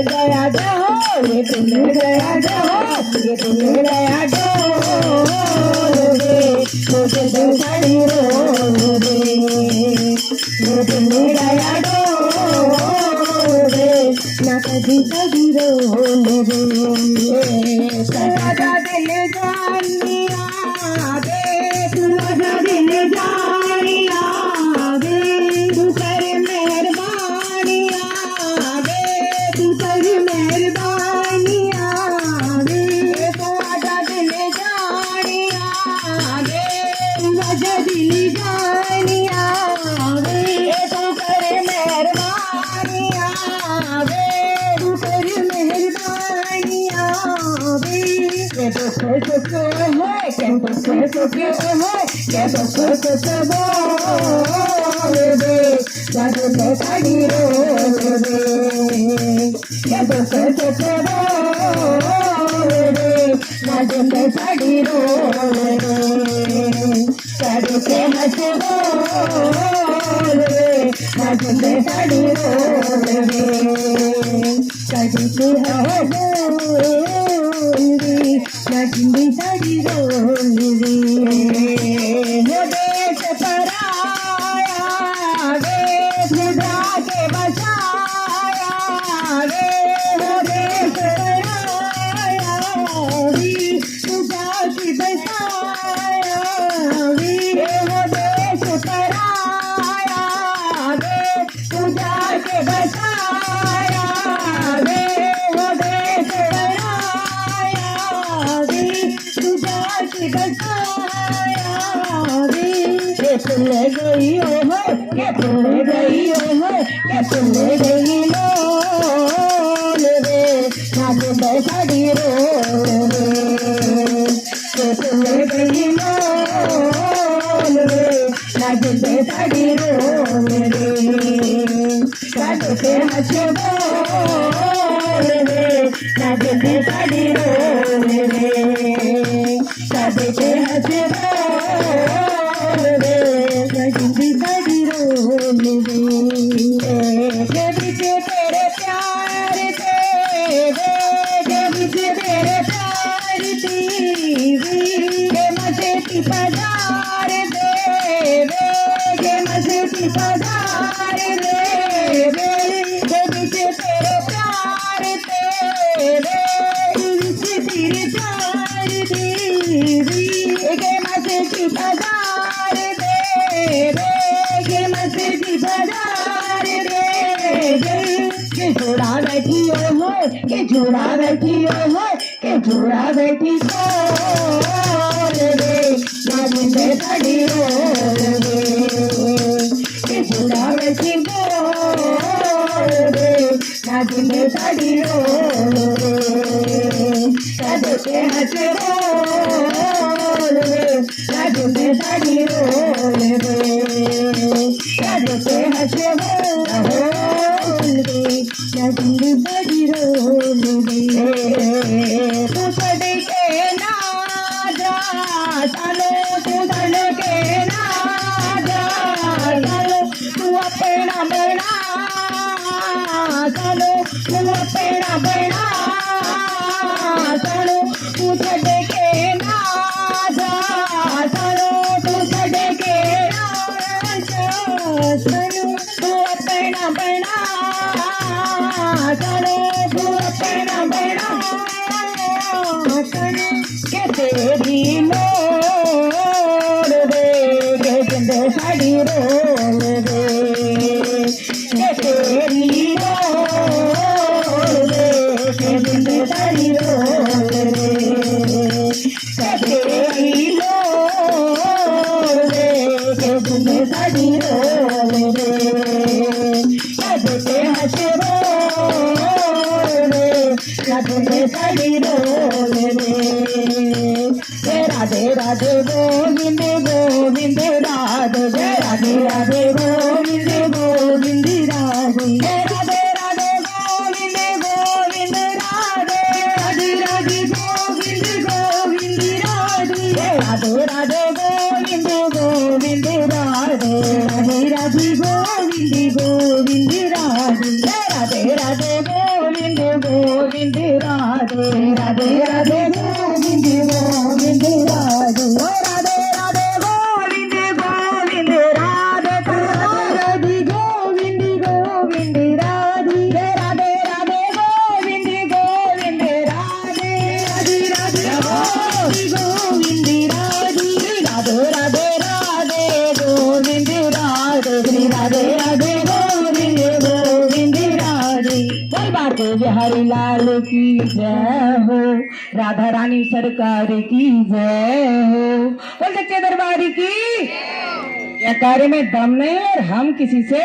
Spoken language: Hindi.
गया जो ये दिल गया जो ये दिल गया जो रे मुझे दिल साड़ी रो रे ये दिल गया जो रे ना कभी कभी रो रे सदा दिल जानिया रे सदा दिल जानिया रे तू कर मेहरबानिया गोविंद गोविंद राधे राधे राधे गोविंद गोविंद राधे राधे राधे गोविंद गोविंद राधे राधे राधे गोविंद गोविंद राधे राधे राधे गोविंद गोविंद राधे राधे राधे गोविंद गोविंद राधे राधे राधे गोविंद गोविंद राधे राधे राधे गोविंद गोविंद राधे राधे राधे गोविंद गोविंद राधे राधे गोविंद गोविंद राधे राधे राधे गोविंद गोविंद राधे राधे राधे गोविंद राधे राधे राधे राधे गोविंद राधे राधे राधे गोविंद गोविंद राधे बोल बाटे बिहारी लाल की जय हो राधा रानी सरकार की जय हो बोल सच्चे दरबार की। ये कार्य में दम नहीं और हम किसी से